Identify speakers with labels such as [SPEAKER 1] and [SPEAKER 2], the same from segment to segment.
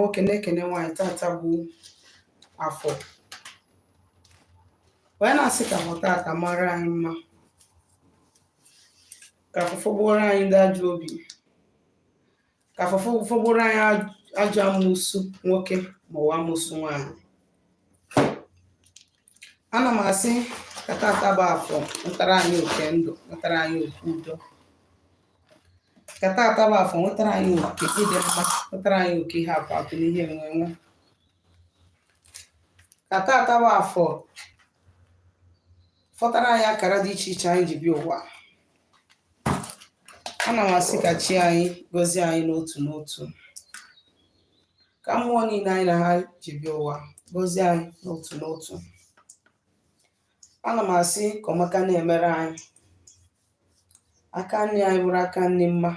[SPEAKER 1] nwoke na-ekene nwaanyị. Tata bụ afọ wee na-asị ka mụta aka mara anyị mma, ka afụfụ gboro anyị ndị ajọ obi, ka afụfụ gboro anyị ajọ amụsụ nwoke ma ọ amụsụ nwaanyị. Ana m asị ka tata bụ afọ nwetara anyị oke ndụ, nwetara anyị oke udo, ka tata bụ afọ nwetara anyị oke ịdị mma, nwetara anyị oke ihe akụ akụ na ihe enwenwe. Ka tata bụ afọ fọtara anyị akara dị iche iche anyị ji bịa ụwa. Ana m asị ka chi anyị gọzie anyị n'otu n'otu, ka mmụọ niile anyị na ha ji bịa ụwa gọzie anyị n'otu n'otu. Ana m asị ka ọmaka na-emere anyị, aka nri anyị bụrụ aka nri mma,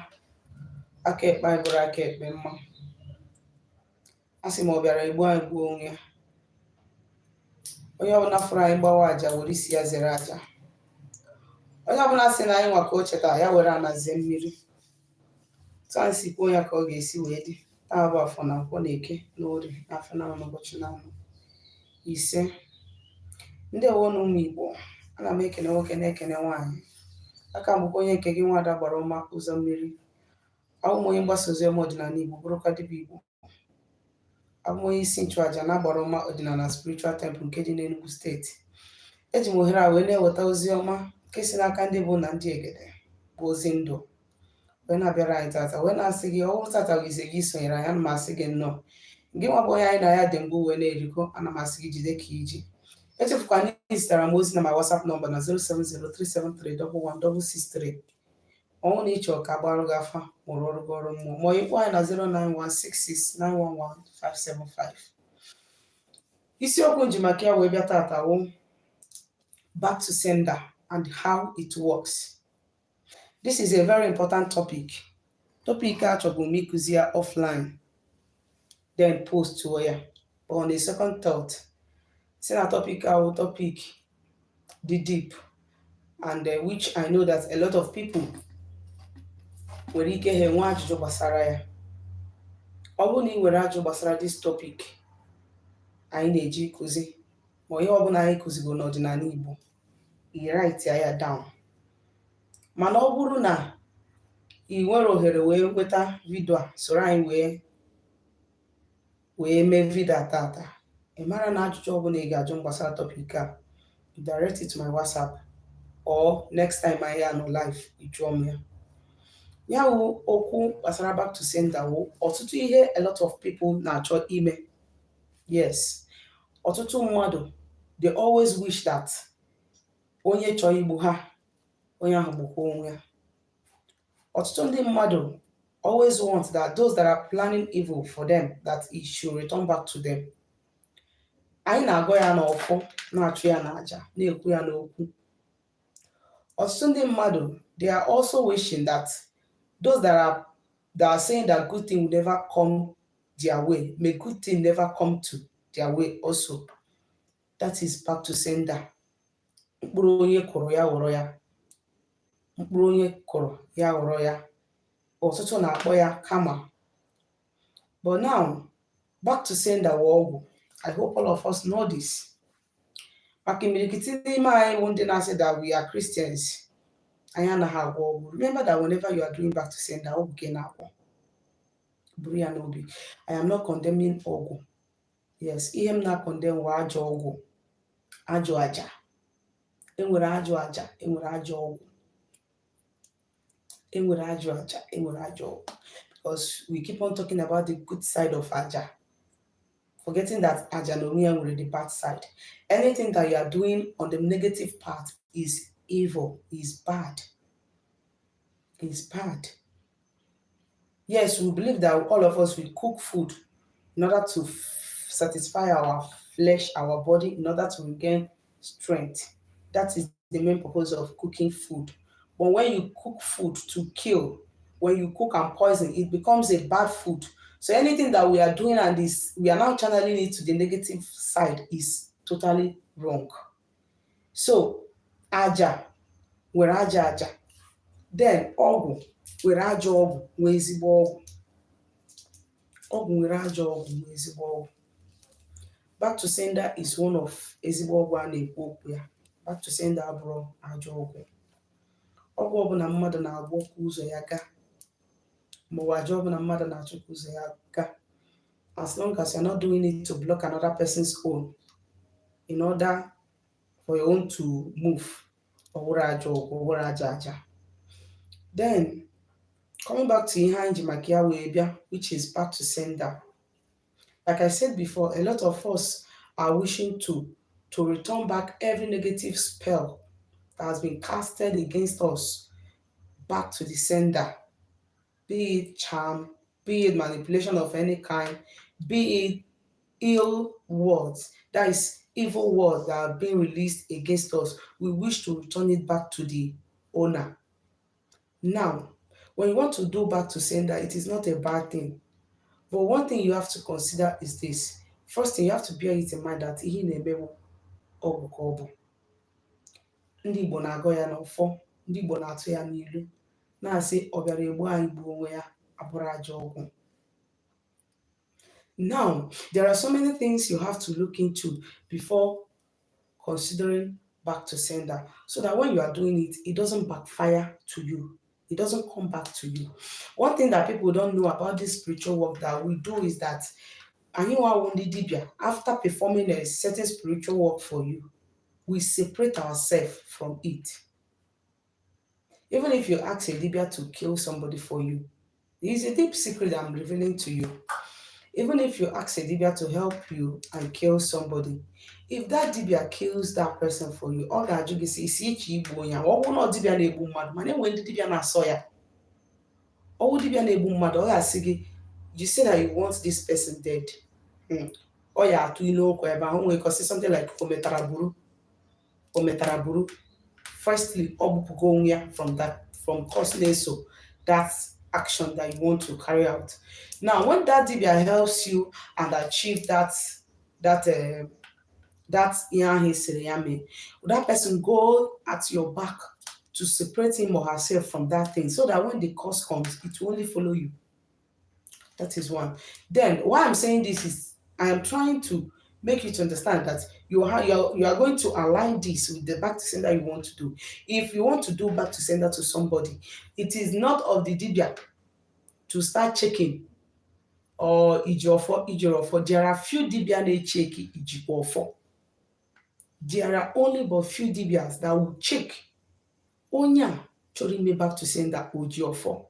[SPEAKER 1] aka ekpe anyị bụrụ aka ekpe mma. A sị ma ọ bịara egbu anyị gbuo onwe ya. Onye ọbụla fụrụ anyị gbawa aja were isi ya zere aja. Onye ọbụla sị na anyị nwa ka o cheta ya were anazie mmiri. Tụ anyị si kwuo ya ka ọ ga-esi wee dị. Taa bụ afọ na nkwọ na eke na orie na afọ na ụbọchị na anọ ise. Ndị ewo na ụmụ Igbo, ana m ekene nwoke na-ekene nwaanyị. Aka mbụkwa onye nke gị Nwada Gbarụma Ụzọ Mmiri. Abụ m onye mgbasa ozi ọdịnala Igbo, bụrụkwa dibịa Igbo. Abụ m onye isi nchụaja na Gbarụma Ọdịnala Spiritual Temple nke dị n'Enugu steeti. Eji m ohere a wee na-eweta ozi ọma nke si n'aka ndị bụ na ndị egede bụ ozi ndụ wee na-abịara anyị tata, wee na-asị gị ọ bụrụ tata bụ ize gị sonyere anyị. Ana m asị gị nnọọ. Gị nwa bụ onye anyị na ya dị mbụ wee na-erikọ, ana m asị gị jide ka iji. Echefukwa na ị zitere m ozi na my WhatsApp nọmba na 07037311663. Ọnwụ na ịchọ ka agbarụ gị afa mụrụ ọrụ gị ọrụ mmụọ, ma ịkpọ anyị na 09166911575. Isiokwu nji maka ya wee bịa tata wụ back to sender and how it works. This is a very important topic. Topic a chọbụ m ịkụzi ya offline, then post to ya. But on a second thought, say na topic our topic the deep, and which I know that a lot of people nwere ike ha enwe ajụjụ gbasara ya. Ọ bụrụ na ị nwere ajụjụ gbasara this topic anyị na-eji ịkụzi, ma ihe ọbụla anyị kụzigo n'ọdịnala Igbo, ị write ya down. Mana ọ bụrụ na ị nwere ohere wee nweta vidio a, soro anyị wee mee vidio tata, ị mara na ajụjụ ọbụla ị ga-ajụ gbasara topic a, direct it to my WhatsApp, or next time anyị anọ live ịjụọ m ya. Ya wụ okwu gbasara back to sender wụ ọtụtụ ihe a lot of people na-achọ ime. Yes, ọtụtụ mmadụ, they always wish that onye chọọ igbu ha, onye ahụ gbukwa onwe ya. Ọtụtụ ndị mmadụ always want that those that are planning evil for them, that it should return back to them. Anyị na-agọ ya n'ọfọ, na-achụ ya n'aja, na-ekwu ya n'okwu. Ọtụtụ ndị mmadụ, they are also wishing that those that are saying that good thing will never come their way, may good thing never come to their way also. That is back to sender. Mkpụrụ onye kụrụ ya ghọrọ ya. Mkpụrụ onye kụrụ ya ghọrọ ya. Ọtụtụ na-akpọ ya karma. But now, back to sender wụ ọgwụ. I hope all of us know this. Maka imirikiti n'ime anyị bụ ndị na-asị that we are Christians, anyị anaghị agwọ ọgwụ. Remember that whenever you are doing back to sender, ọgwụ gị na-agwọ. Buru ya n'obi. I am not condemning ọgwụ. Yes, ihe m na-condemn wụ ajọ ọgwụ, ajọ aja. Enwere ajọ aja, enwere ajọ ọgwụ. Enwere ajọ aja, enwere ajọ ọgwụ. Because we keep on talking about the good side of aja, forgetting that aja no only with the bad side. Anything that you are doing on the negative part is evil, is bad. Is bad. Yes, we believe that all of us will cook food in order to satisfy our flesh, our body, in order to regain strength. That is the main purpose of cooking food. But when you cook food to kill, when you cook and poison, it becomes a bad food. So anything that we are doing and we are now channeling it to the negative side is totally wrong. So aja, were aja. Then ọgwụ, were ajọ ọgwụ, nwee ezigbo ọgwụ. ọgwụ nwere ajọ ọgwụ na ezigbo ọgwụ. Back to sender is one of ezigbo ọgwụ a na-ekwu okwu ya. Back to sender abụrụ ajọ ọgwụ. Ọgwụ ọbụla mmadụ na-agwọ ka ụzọ ya gaa, ma ọ bụ ajọ ọbụla mmadụ na-achọ ka ụzọ ya gaa, as long as you're not doing it to block another person's own in order for your own to move, ọwụrụ ajọ ọgwụ, ọwụrụ aja aja. Then coming back to ihe anyị ji maka ya wee bịa, which is back to sender. Like I said before, a lot of us are wishing to return back every negative spell that has been casted against us back to the sender. Be it charm, be it manipulation of any kind, be it ill words, that is evil words that are being released against us. We wish to return it back to the owner. Now, when you want to do back to sender, it is not a bad thing. But one thing you have to consider is this. First thing, you have to bear it in mind that ihe na-emewu ọgwụ ka ọ bụ. Ndị Igbo na-agọ ya n'ọfọ, ndị Igbo na-atụ ya n'ilu, na-asị ọ bịara egbu anyị gbuo onwe ya, abụrụ ajọ ọgwụ. Now, there are so many things you have to look into before considering back to sender, so that when you are doing it, it doesn't backfire to you. It doesn't come back to you. One thing that people don't know about this spiritual work that we do is that after performing a certain spiritual work for you, we separate ourselves from it. Even if you ask a Dibia to kill somebody for you, there is a deep secret I'm revealing to you. Even if you ask a Dibia to help you and kill somebody, if that Dibia kills that person for you, all that you say is Dibia na-egbu mmadụ, mana enwe ndị Dibia na-asọ ya. Ọwụ Dibia na-egbu mmadụ, ọ ga-asị gị, you say that you want this person dead. Ọ ya atụ ilu okwu ebe ahụ, nwere say something like ometaraburu. Firstly, ọ bụpụgo onwe ya from cause na-eso that action that you want to carry out. Now, when that Dibia helps you and achieve that person go at your back to separate him or herself from that thing, so that when the cause comes, it will only follow you. That is one. Then, why I'm saying this is, I am trying to make you to understand that you are going to align this with the back to sender you want to do. If you want to do back to sender to somebody, it is not of the Dibia to start checking or ijorofo. There are few Dibia na check ijikofo. There are only but few Dibias that will check onya chori me back to sender ojiofo.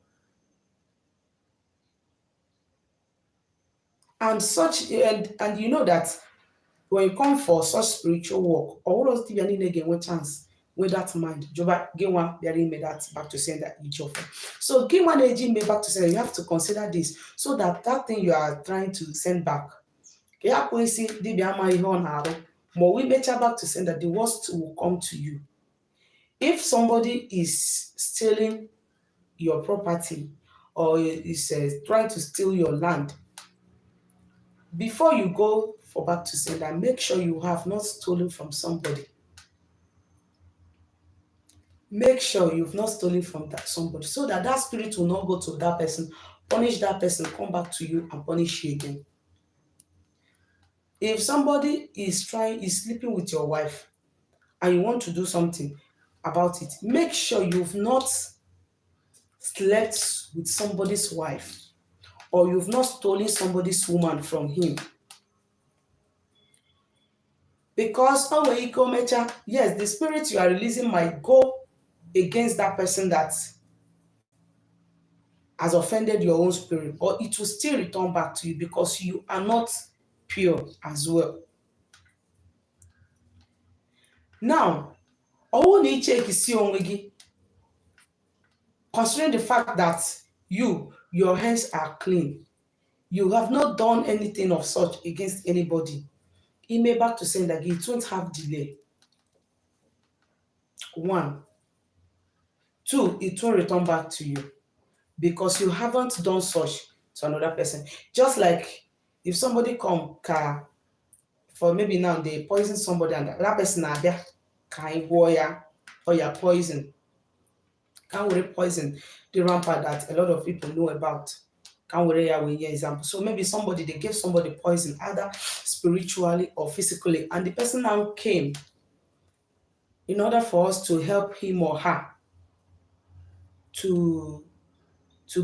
[SPEAKER 1] And such, and you know that when you come for such spiritual work, all those Dibia need again one chance with that mind. Joba Gewa Biari made that back to sender ijofo. So Gewa Neji made back to sender, you have to consider this so that that thing you are trying to send back. Kaya po isi Dibia ma ihe ọ na-arụ, ma we better back to sender, the worst will come to you. If somebody is stealing your property or is trying to steal your land, before you go for back to sender, make sure you have not stolen from somebody. Make sure you've not stolen from somebody, so that that spirit will not go to that person, punish that person, come back to you and punish you again. If somebody is sleeping with your wife and you want to do something about it, make sure you've not slept with somebody's wife or you've not stolen somebody's woman from him. Because yes, the spirit you are releasing might go against that person that has offended your own spirit, or it will still return back to you because you are not pure as well. Now, considering the fact that your hands are clean, you have not done anything of such against anybody, it may back to saying that it won't have delay. 1. 2, it won't return back to you because you haven't done such to another person. Just like if somebody come for maybe now they poison somebody and that person are there, or you're poison. Can't really poison the rampart that a lot of people know about. Can we example? So maybe somebody, they gave somebody poison, either spiritually or physically, and the person now came in order for us to help him or her to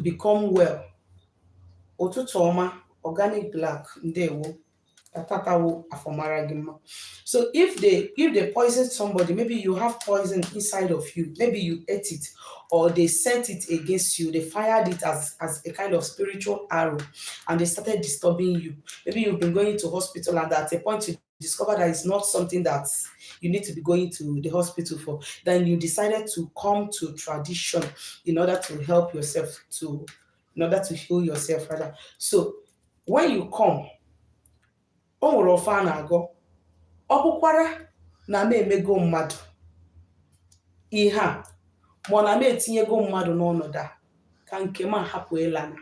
[SPEAKER 1] become well. Ụtụtụ ọma, Organic Black, ndewo. So if they poison somebody, maybe you have poison inside of you, maybe you ate it, or they sent it against you, they fired it as a kind of spiritual arrow, and they started disturbing you. Maybe you've been going to hospital, and at a point you discover that it's not something that you need to be going to the hospital for. Then you decided to come to tradition in order to help yourself, in order to heal yourself rather. So when you come, o nwere ofe a na-agọ, ọ bụkwara na m emego mmadụ ihe a, ma na m etinyego mmadụ n'ọnọdụ a, ka nke m hapụ ịlana.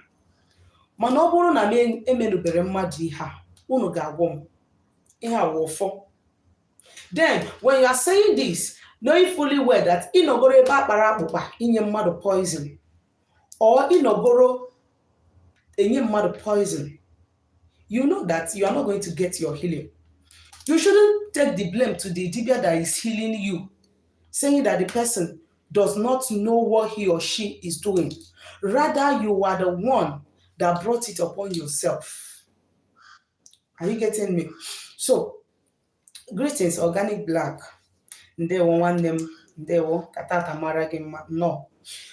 [SPEAKER 1] Mana ọ bụrụ na m emenubere mmadụ ihe a, unu ga-agwọ m ihe a wụ ụfọ. Then when you are saying this, knowing fully well that ịnọgoro ebe akpara akpụkpa inye mmadụ poison, or ịnọgoro enye mmadụ poison, you know that you are not going to get your healing. You shouldn't take the blame to the dibia that is healing you, saying that the person does not know what he or she is doing. Rather, you are the one that brought it upon yourself. Are you getting me? So, greetings, Organic Black. No.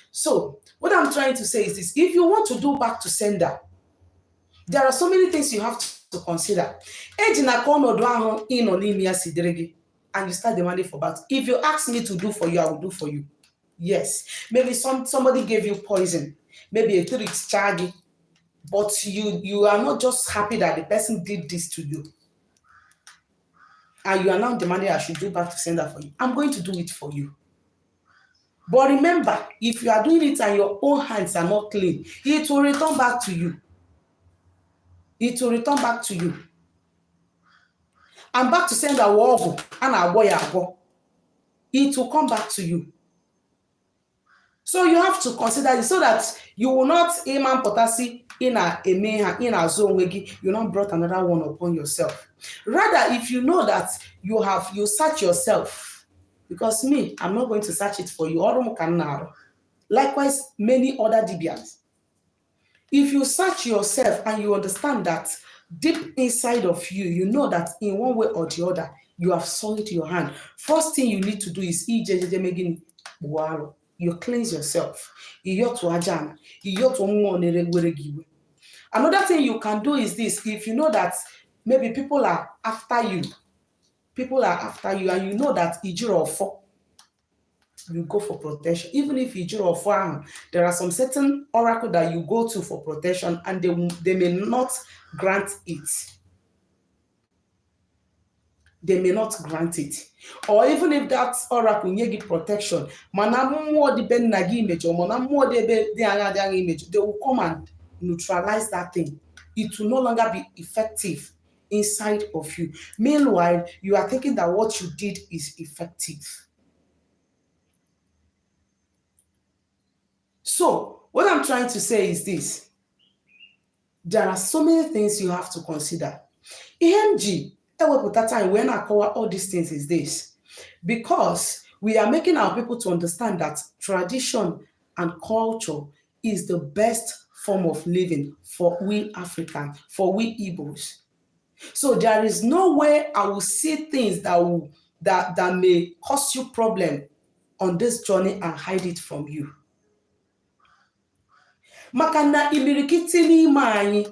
[SPEAKER 1] So, what I'm trying to say is this: if you want to do back to sender, there are so many things you have to consider. And you start demanding for back. If you ask me to do for you, I will do for you. Yes. Maybe somebody gave you poison. Maybe a trick charge. But you are not just happy that the person did this to you. And you are now demanding I should do back to sender for you. I'm going to do it for you. But remember, if you are doing it and your own hands are not clean, it will return back to you. It will return back to you. And back to sender wogo and agwo. It will come back to you. So you have to consider it so that you will not iman potasi in a zone wegi, you not brought another one upon yourself. Rather, if you know that you search yourself, because me, I'm not going to search it for you. Likewise, many other DBs. If you search yourself and you understand that deep inside of you, you know that in one way or the other, you have soiled your hand. First thing you need to do is you cleanse yourself. Another thing you can do is this: if you know that maybe people are after you, and you know that you go for protection. Even if there are some certain oracle that you go to for protection, and they may not grant it. They may not grant it. Or even if that oracle give protection, they will come and neutralize that thing. It will no longer be effective inside of you. Meanwhile, you are thinking that what you did is effective. So, what I'm trying to say is this: there are so many things you have to consider. EMG, time when I cover all these things is this, because we are making our people to understand that tradition and culture is the best form of living for we Africans, for we Igbos. So there is no way I will see things that may cause you problem on this journey and hide it from you. Makana imirikiti ni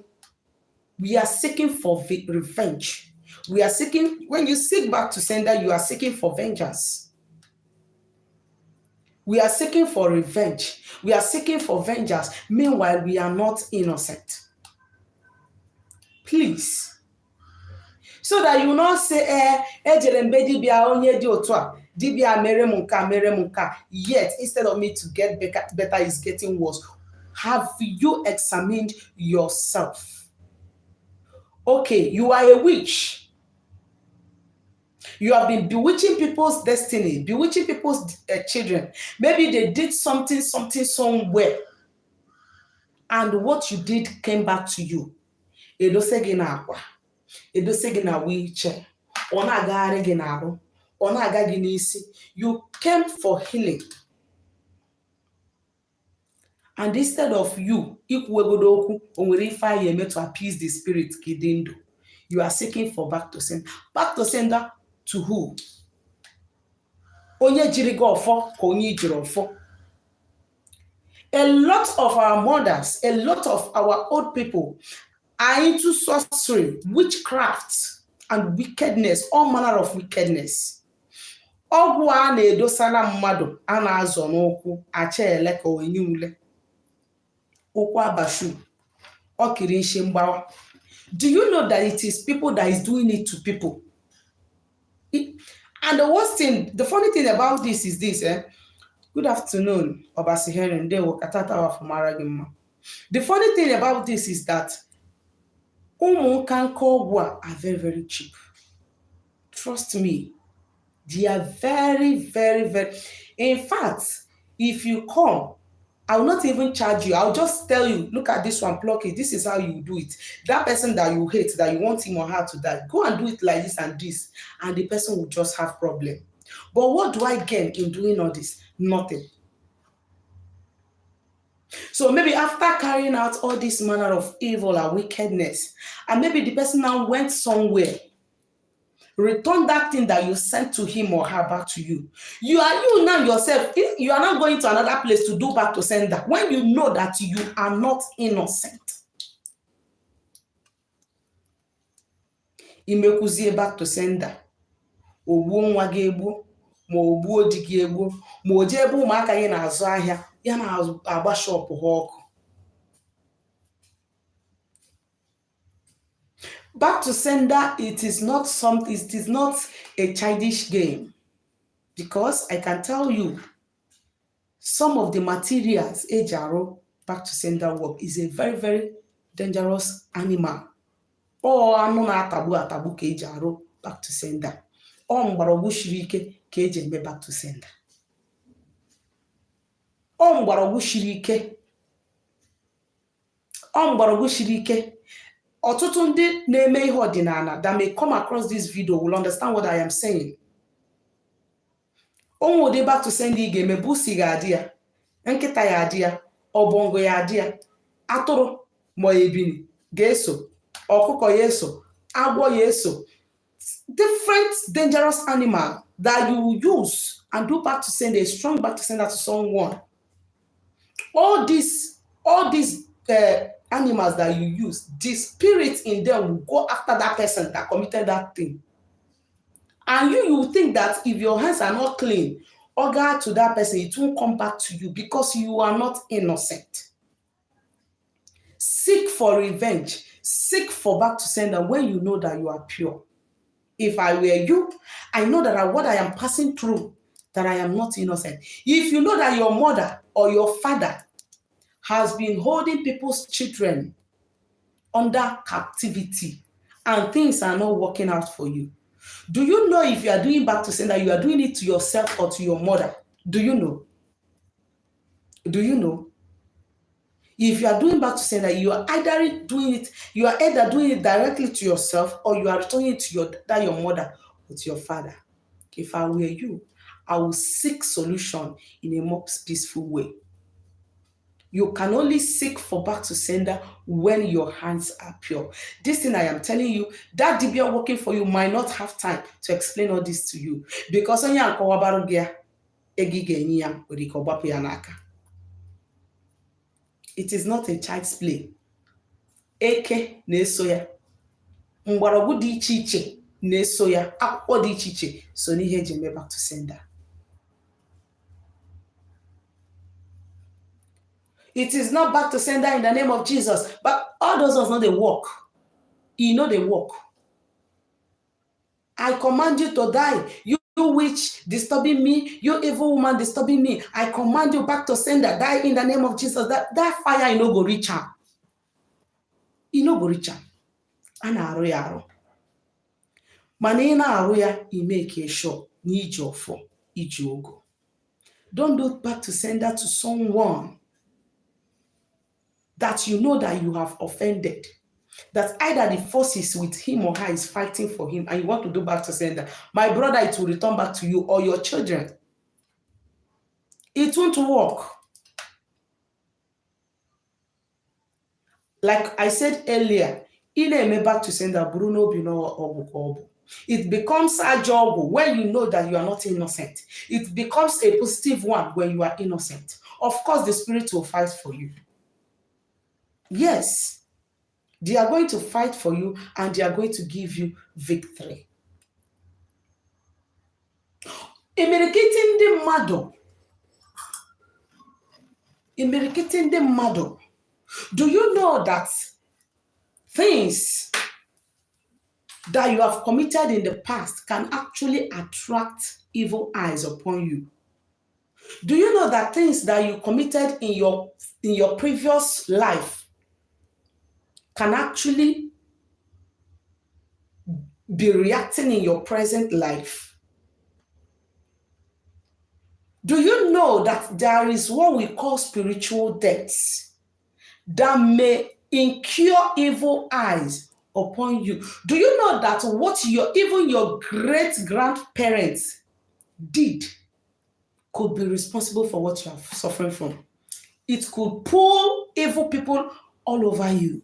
[SPEAKER 1] we are seeking for revenge. We are seeking, when you seek back to sender, you are seeking for vengeance. We are seeking for revenge. We are seeking for vengeance. Meanwhile, we are not innocent. Please. So that you will not say, yet instead of me to get better is getting worse. Have you examined yourself? Okay, you are a witch. You have been bewitching people's destiny, bewitching people's children. Maybe they did something somewhere. and what you did came back to you. Edose gị n'akwa, edose gị na wheelchair, ọ na-agagharị gị n'ahụ, ọ na-aga gị n'isi. You came for healing. And instead of you, ikwuegodo okwu, o nwere ife anyị eme to appease the spirit gị dị ndụ, you are seeking for back to sender. Back to sender to who? Onye jiri gị ọfọ ka onye jiri ọfọ. A lot of our mothers, a lot of our old people are into sorcery, witchcraft, and wickedness, all manner of wickedness. Ọgwụ a na-edosara mmadụ a na-azọ n'ụkwụ acha ele ka onye ule. Ụkwụ abashu, ọkiri nshi mgbawa. Do you know that it is people that is doing it to people? And the worst thing, the funny thing about this is this, Good afternoon, Obasi Heron. The funny thing about this is that are very, very cheap. Trust me. They are very, very, very. In fact, if you come, I will not even charge you. I'll just tell you, look at this one, pluck it. This is how you do it. That person that you hate, that you want him or her to die, go and do it like this and this, and the person will just have problem. But what do I gain in doing all this? Nothing. So maybe after carrying out all this manner of evil and wickedness, and maybe the person now went somewhere, return that thing that you sent to him or her back to you. You now yourself, if you are not going to another place to do back to sender, when you know that you are not innocent. Imekuzie back to sender. Ogbuo nwa gị egbuo, ma ogbuo di gị egbuo, ma o jee ebe ụmụaka gị na-azụ ahịa, ya na-agba shop ha ọkụ. Back to sender, it is not a childish game, because I can tell you some of the materials ejaro back to sender work is a very, very dangerous animal. Or anu na atabu ka ejaro back to sender. Or mgbọrọgwụ shiri ike ka eji eme back to sender. Or mgbọrọgwụ shiri ike. Ọtụtụ ndị na-eme ihe ọdịnala that may come across this video will understand what I am saying. Onwe ụdị back to sender ị ga-eme, busi ga-adị ya, nkịta ya adị ya, ọbọngọ ya adị ya, atụrụ ma ebini ga-eso, ọkụkọ ya eso, agwọ ya eso. Different dangerous animal that you use and do back to sender, a strong back to sender to someone. All these animals that you use, the spirit in them will go after that person that committed that thing. And you think that if your hands are not clean, or go to that person, it won't come back to you because you are not innocent. Seek for revenge. Seek for back to sender when you know that you are pure. If I were you, I know that what I am passing through, that I am not innocent. If you know that your mother or your father has been holding people's children under captivity and things are not working out for you, do you know if you are doing back to sender, you are doing it to yourself or to your mother? Do you know? Do you know? If you are doing back to sender, you are either doing it directly to yourself, or you are returning it to your mother or to your father. If I were you, I will seek solution in a more peaceful way. You can only seek for back to sender when your hands are pure. This thing I am telling you, that Dibia working for you might not have time to explain all this to you, because when you it is not a child's play. Eke na-eso ya. Mgbọrọgwụ dị iche iche na-eso ya. Akwụkwọ dị iche iche so n'ihe eji eme back to sender. It is not back to sender in the name of Jesus, but all those does not they work. You know they work. I command you to die. You witch disturbing me, you evil woman disturbing me, I command you back to sender, die in the name of Jesus. That fire you no go reach her. You no go reach her. Ana arụ ya arụ. Mana ị na-arụ ya, make sure n'iji ọfọ, iji ogo. Don't do back to sender to someone that you know that you have offended, that either the forces with him or her is fighting for him and you want to do back to sender, my brother, it will return back to you or your children. It won't work. Like I said earlier, ine back to sender, Bruno Bino Obu. It becomes a job when you know that you are not innocent. It becomes a positive one when you are innocent. Of course, the spirit will fight for you. Yes, they are going to fight for you and they are going to give you victory. Imirikiti ndị mmadụ. Do you know that things that you have committed in the past can actually attract evil eyes upon you? Do you know that things that you committed in your previous life can actually be reacting in your present life? Do you know that there is what we call spiritual debts that may incur evil eyes upon you? Do you know that what even your great-grandparents did could be responsible for what you are suffering from? It could pull evil people all over you.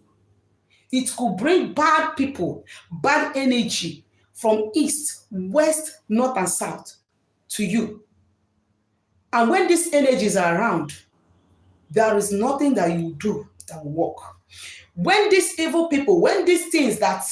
[SPEAKER 1] It could bring bad people, bad energy from east, west, north, and south to you. And when these energies are around, there is nothing that you do that will work. When these evil people, when these things that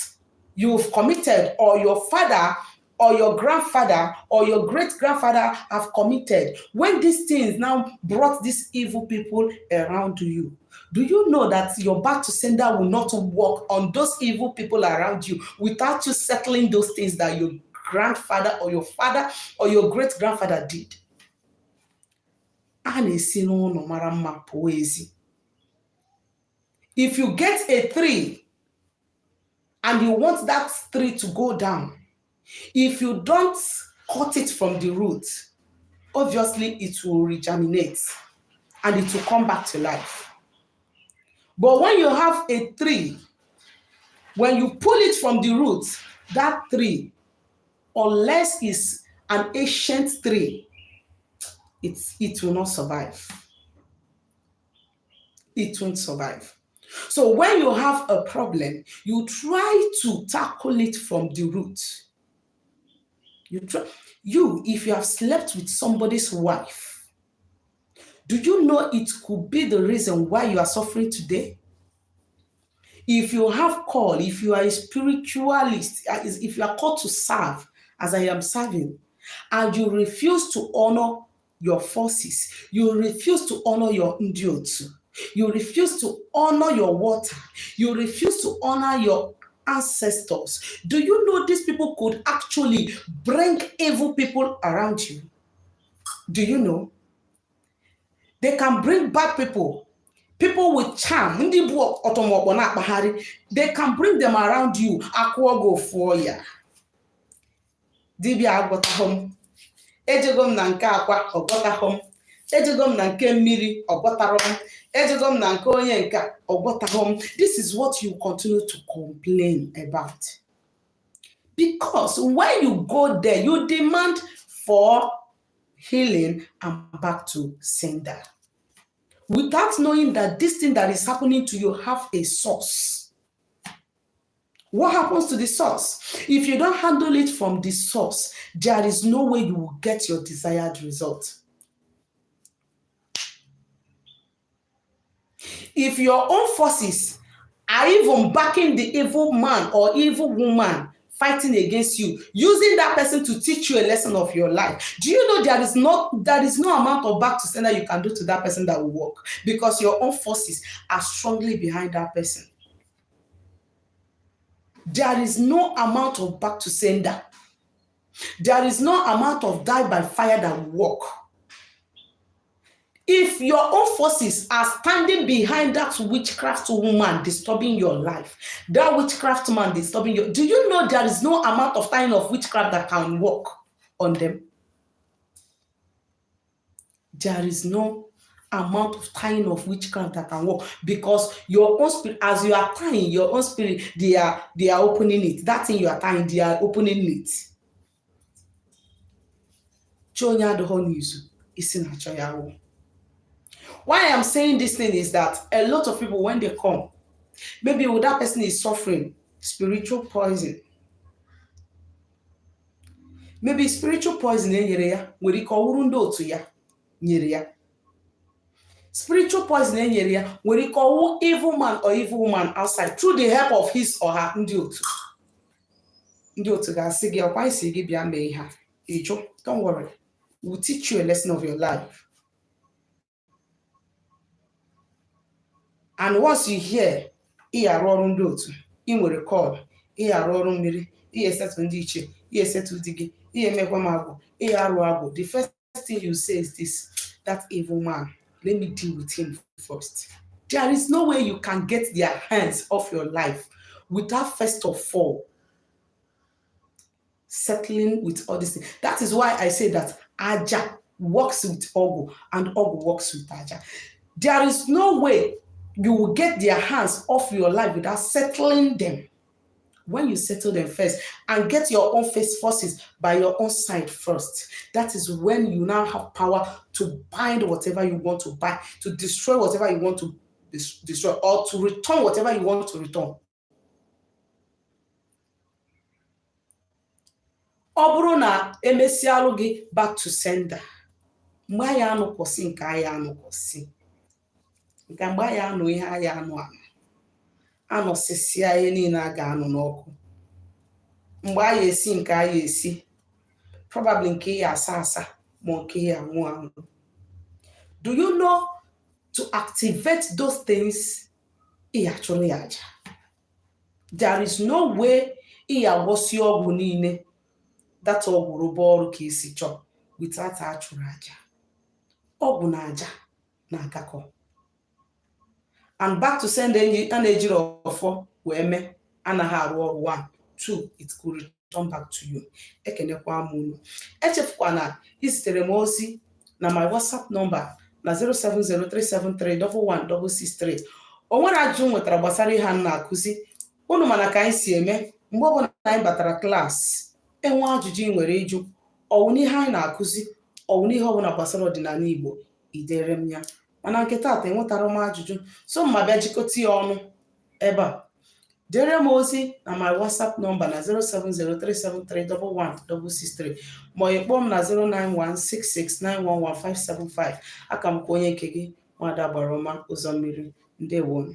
[SPEAKER 1] you've committed, or your father, or your grandfather, or your great-grandfather have committed, when these things now brought these evil people around you, do you know that your back to sender will not work on those evil people around you without you settling those things that your grandfather or your father or your great-grandfather did? If you get a tree and you want that tree to go down, if you don't cut it from the root, obviously it will regerminate and it will come back to life. But when you have a tree, when you pull it from the root, that tree, unless it's an ancient tree, it will not survive. It won't survive. So when you have a problem, you try to tackle it from the root. If you have slept with somebody's wife, do you know it could be the reason why you are suffering today? If you have called, if you are a spiritualist, if you are called to serve, as I am serving, and you refuse to honor your forces, you refuse to honor your ndiotu, you refuse to honor your water, you refuse to honor your ancestors, do you know these people could actually bring evil people around you? Do you know? They can bring bad people, people with charm, they can bring them around you. Akwogo for ya. Dibia agotahom. Ejegom na nke akwa ogotahom. Ejegom na nke mmiri ogotarom. Ejegom na nke onye nka ogotahom. This is what you continue to complain about. Because when you go there, you demand for healing and back to sender, without knowing that this thing that is happening to you have a source. What happens to the source? If you don't handle it from the source, there is no way you will get your desired result. If your own forces are even backing the evil man or evil woman fighting against you, using that person to teach you a lesson of your life, do you know there is no amount of back to sender you can do to that person that will work, because your own forces are strongly behind that person. There is no amount of back to sender. There is no amount of die by fire that will work. If your own forces are standing behind that witchcraft woman disturbing your life, that witchcraft man disturbing you, do you know there is no amount of time of witchcraft that can work on them? There is no amount of tying of witchcraft that can work, because your own spirit, as you are tying your own spirit, they are opening it. That thing you are tying, they are opening it. Why I'm saying this thing is that a lot of people, when they come, maybe that person is suffering spiritual poison. Maybe spiritual poison nwere ike ọwụrụ ndị otu ya nyere ya. Spiritual poison nwere ike ọwụ evil man or evil woman outside through the help of his or her ndị otu. Ndị otu ga-asị gị ọkwa isi gị bịa mee ihe a. Ịjụ, don't worry, we'll teach you a lesson of your life. And once you hear ị arụ ọrụ ndị otu, ị nwere call, ị arụ ọrụ mmiri, ị esetụ ndị iche, ị esetụ di gị, ị emekwa m agwụ, ị arụ agwụ, the first thing you say is this: that evil man, let me deal with him first. There is no way you can get their hands off your life without first of all settling with all these things. That is why I say that Aja works with Ogu and Ogu works with Aja. There is no way you will get their hands off your life without settling them. When you settle them first and get your own forces by your own side first, that is when you now have power to bind whatever you want to bind, to destroy whatever you want to destroy, or to return whatever you want to return. Ọ bụrụ na emesialụ gị back to sender, mgbe anyị anụkwụsị nke anyị anụkwụsị, nke mgbe anyị anụ ihe anyị anụ anọsịsịa ihe niile a ga-anụ n'ọkụ. Mgbe anyị esi nke anyị esi, probably nke ya asa ma nke ya anwụ. Do you know to activate those things? Actually, there is no way was your gunine that oguru boru ka isi chọ without achụrụ aja. Ọgwụ na aja na akakọ. And back to send energy of 4 wee mee anaghị arụ ọrụ 1, 2, it could return back to you. Ekenekwa m unu. Echefukwa na isitere m ozi na my WhatsApp number na 07037311663. O nwere ajụ nwetara gbasara ihe m na-akụzi. Unu mana ka anyị si eme mgbe ọ bụla anyị batara klaasị, enwe ajụjụ ị nwere ịjụ, ọwụ n'ihe anyị na-akụzi, ọwụ n'ihe ọ bụla gbasara ọdịnala Igbo, idere m ya. Mana nke taata enwetara m ajụjụ, so mma bịa jikọta ya ọnụ ebe a. Dere m ozi na my WhatsApp number na 07037311663 ma ọ kpọọ m na 09166911575. Aka m kwa onye nke gị, Nwada Gbaroma Ụzọmmiri. Ndewo.